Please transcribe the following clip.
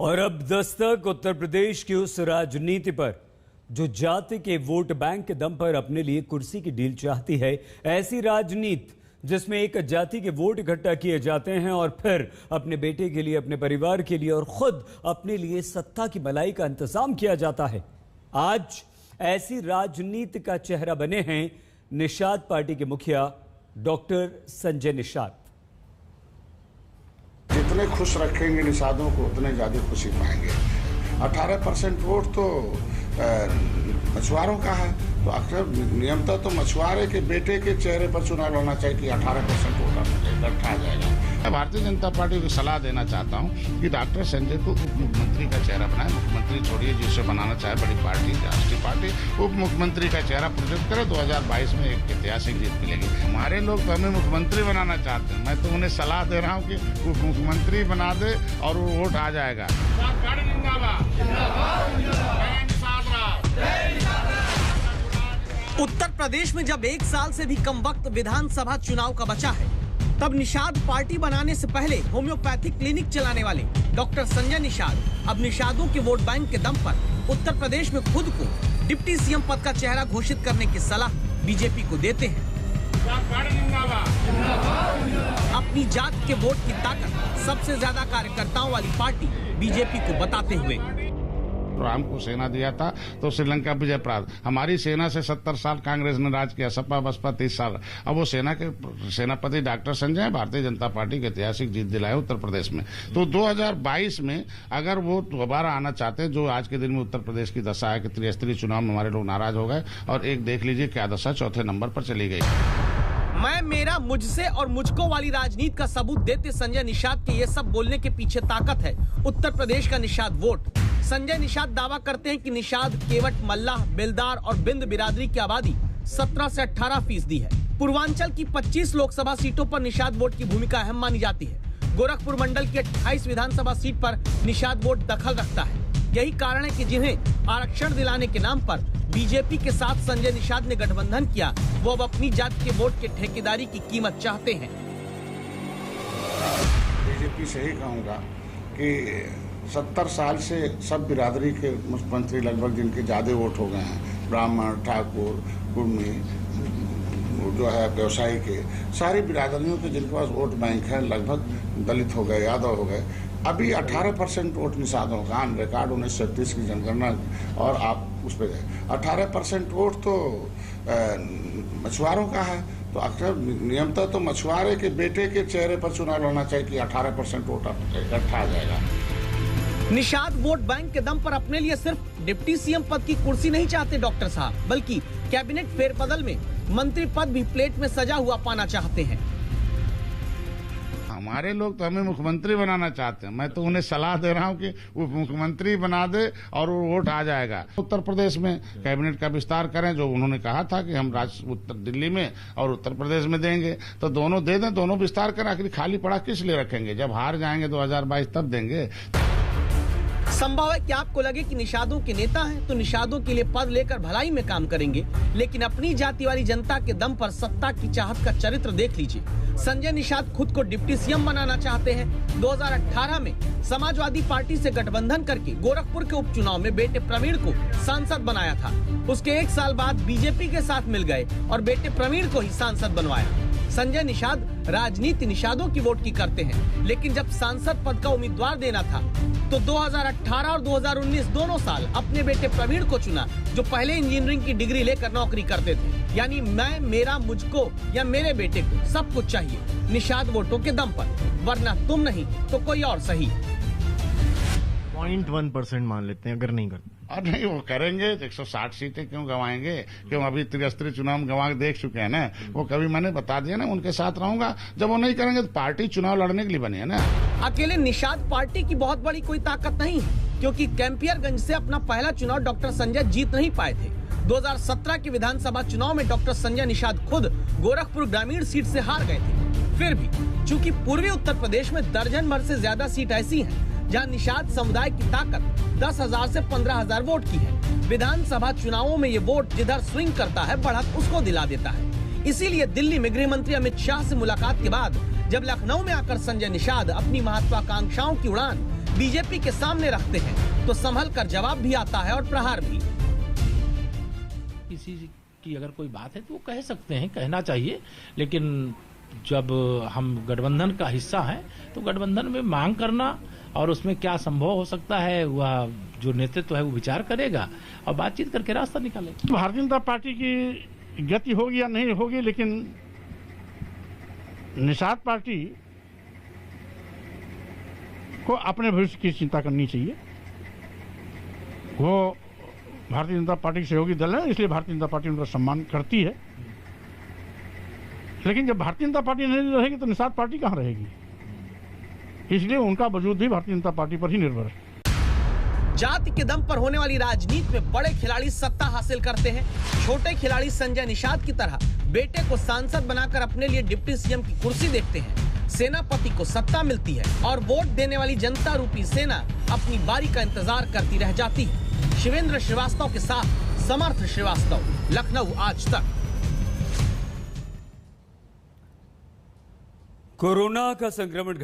और अब दस्तक उत्तर प्रदेश की उस राजनीति पर जो जाति के वोट बैंक के दम पर अपने लिए कुर्सी की डील चाहती है। ऐसी राजनीति जिसमें एक जाति के वोट इकट्ठा किए जाते हैं और फिर अपने बेटे के लिए, अपने परिवार के लिए और खुद अपने लिए सत्ता की मलाई का इंतजाम किया जाता है। आज ऐसी राजनीति का चेहरा बने हैं निषाद पार्टी के मुखिया डॉक्टर संजय निषाद। जितने खुश रखेंगे निषादों को उतने ज्यादा खुशी पाएंगे। 18% वोट तो मछुआरों का है, तो अक्सर नियमतः तो मछुआरे के बेटे के चेहरे पर चुनाव लड़ना चाहिए कि 18% वोट इकट्ठा आ जाएगा। मैं भारतीय जनता पार्टी को सलाह देना चाहता हूं कि डॉक्टर संजय को उप मुख्यमंत्री का चेहरा बनाए। मुख्यमंत्री छोड़िए, जिसे बनाना चाहे बड़ी पार्टी, राष्ट्रीय पार्टी, उप मुख्यमंत्री का चेहरा प्रोजेक्ट करे। 2022 में एक ऐतिहासिक जीत मिलेगी। हमारे लोग तो हमें मुख्यमंत्री बनाना चाहते हैं। मैं तो उन्हें सलाह दे रहा हूँ कि उप मुख्यमंत्री बना दे और वो वोट आ जाएगा। उत्तर प्रदेश में जब 1 साल से भी कम वक्त विधानसभा चुनाव का बचा है, तब निषाद पार्टी बनाने से पहले होम्योपैथिक क्लिनिक चलाने वाले डॉक्टर संजय निषाद अब निषादों के वोट बैंक के दम पर उत्तर प्रदेश में खुद को डिप्टी सीएम पद का चेहरा घोषित करने की सलाह बीजेपी को देते हैं। अपनी जात के वोट की ताकत सबसे ज्यादा कार्यकर्ताओं वाली पार्टी बीजेपी को बताते हुए राम को सेना दिया था तो श्रीलंका विजय प्राप्त। हमारी सेना से 70 साल कांग्रेस ने राज किया, सपा बसपा 30 साल। अब वो सेना के सेनापति डॉक्टर संजय भारतीय जनता पार्टी की ऐतिहासिक जीत दिलाए उत्तर प्रदेश में। तो 2022 में अगर वो दोबारा आना चाहते हैं, जो आज के दिन में उत्तर प्रदेश की दशा है कि त्रिस्तरीय चुनाव में हमारे लोग नाराज हो गए और एक देख लीजिए क्या दशा चौथे नंबर पर चली गई। मैं, मेरा, मुझसे और मुझको वाली राजनीति का सबूत देते संजय निषाद के ये सब बोलने के पीछे ताकत है उत्तर प्रदेश का निषाद वोट। संजय निषाद दावा करते हैं कि निषाद, केवट, मल्लाह, बेलदार और बिंद बिरादरी की आबादी 17 से 18% है। पूर्वांचल की 25 लोकसभा सीटों पर निषाद वोट की भूमिका अहम मानी जाती है। गोरखपुर मंडल की 28 विधानसभा सीट पर निषाद वोट दखल रखता है। यही कारण है कि जिन्हें आरक्षण दिलाने के नाम पर बीजेपी के साथ संजय निषाद ने गठबंधन किया, वो अब अपनी जात के वोट के ठेकेदारी की कीमत चाहते हैं। बीजेपी से ही कहूँगा कि 70 साल से सब बिरादरी के मुख्यमंत्री लगभग जिनके ज्यादा वोट हो गए हैं, ब्राह्मण, ठाकुर, कुर्मी, जो है व्यवसायी के, सारी बिरादरियों के जिनके पास वोट बैंक है, लगभग दलित हो गए, यादव हो गए। अभी 18% वोट निषादों का ऑन रिकॉर्ड 1936 की जनगणना, और आप उस पर 18% वोट तो मछुआरों का है, तो अक्सर नियमतः तो मछुआरे के बेटे के चेहरे पर चुनाव लड़ना चाहिए कि 18% वोट इकट्ठा आ जाएगा। निषाद वोट बैंक के दम पर अपने लिए सिर्फ डिप्टी सीएम पद की कुर्सी नहीं चाहते डॉक्टर साहब, बल्कि कैबिनेट फेरबदल में मंत्री पद भी प्लेट में सजा हुआ पाना चाहते हैं। हमारे लोग तो हमें मुख्यमंत्री बनाना चाहते हैं। मैं तो उन्हें सलाह दे रहा हूं कि वो मुख्यमंत्री बना दे और वो वोट आ जाएगा। उत्तर प्रदेश में कैबिनेट का विस्तार करें, जो उन्होंने कहा था कि हम उत्तर दिल्ली में और उत्तर प्रदेश में देंगे, तो दोनों दे दें, दोनों विस्तार करें। आखिर खाली पड़ा किस लिए रखेंगे? जब हार जाएंगे 2022 तब देंगे। संभव है कि आपको लगे कि निषादों के नेता हैं तो निषादों के लिए पद लेकर भलाई में काम करेंगे, लेकिन अपनी जाति वाली जनता के दम पर सत्ता की चाहत का चरित्र देख लीजिए। संजय निषाद खुद को डिप्टी सीएम बनाना चाहते हैं। 2018 में समाजवादी पार्टी से गठबंधन करके गोरखपुर के उपचुनाव में बेटे प्रवीण को सांसद बनाया था। उसके 1 साल बाद बीजेपी के साथ मिल गए और बेटे प्रवीण को ही सांसद बनवाया। संजय निषाद राजनीति निषादों की वोट की करते हैं, लेकिन जब सांसद पद का उम्मीदवार देना था तो 2018 और 2019 दोनों साल अपने बेटे प्रवीण को चुना, जो पहले इंजीनियरिंग की डिग्री लेकर नौकरी करते थे। यानी मैं, मेरा, मुझको या मेरे बेटे को सब कुछ चाहिए निषाद वोटों के दम पर, वरना तुम नहीं तो कोई और सही। 0.1% मान लेते हैं अगर नहीं करते। और नहीं, वो करेंगे। 160 सीटें क्यों गंवाएंगे? क्यों? अभी त्रिस्तरीय चुनाव गंवा के देख चुके हैं ना। वो कभी मैंने बता दिया ना, उनके साथ रहूंगा। जब वो नहीं करेंगे तो पार्टी चुनाव लड़ने के लिए बनी है ना। अकेले निषाद पार्टी की बहुत बड़ी कोई ताकत नहीं है, क्योंकि कैंपियरगंज से अपना पहला चुनाव डॉक्टर संजय जीत नहीं पाए थे। 2017 के विधानसभा चुनाव में डॉक्टर संजय निषाद खुद गोरखपुर ग्रामीण सीट से हार गए थे। फिर भी चूंकि पूर्वी उत्तर प्रदेश में दर्जन भर से ज्यादा सीट ऐसी हैं जहां निषाद समुदाय की ताकत 10,000 से 15,000 वोट की है। विधानसभा चुनावों में ये वोट जिधर स्विंग करता है, बढ़त उसको दिला देता है। इसीलिए दिल्ली में गृह मंत्री अमित शाह से मुलाकात के बाद जब लखनऊ में आकर संजय निषाद अपनी महत्वाकांक्षाओं की उड़ान बीजेपी के सामने रखते हैं तो संभल कर जवाब भी आता है और प्रहार भी। किसी की अगर कोई बात है तो वो कह सकते हैं, कहना चाहिए, लेकिन जब हम गठबंधन का हिस्सा हैं तो गठबंधन में मांग करना और उसमें क्या संभव हो सकता है वह जो नेतृत्व है वो विचार करेगा और बातचीत करके रास्ता निकालेगा। भारतीय जनता पार्टी की गति होगी या नहीं होगी, लेकिन निषाद पार्टी को अपने भविष्य की चिंता करनी चाहिए। वो भारतीय जनता पार्टी के सहयोगी दल है, इसलिए भारतीय जनता पार्टी उनका सम्मान करती है। लेकिन जब भारतीय जनता पार्टी नहीं रहेगी तो निषाद पार्टी कहाँ रहेगी, इसलिए उनका वजूद भी भारतीय जनता पार्टी पर ही निर्भर है। जाति के दम पर होने वाली राजनीति में बड़े खिलाड़ी सत्ता हासिल करते हैं। छोटे खिलाड़ी संजय निषाद की तरह बेटे को सांसद बनाकर अपने लिए डिप्टी सीएम की कुर्सी देखते हैं। सेनापति को सत्ता मिलती है और वोट देने वाली जनता रूपी सेना अपनी बारी का इंतजार करती रह जाती है। शिवेंद्र श्रीवास्तव के साथ समर्थ श्रीवास्तव, लखनऊ आज तक। कोरोना का संक्रमण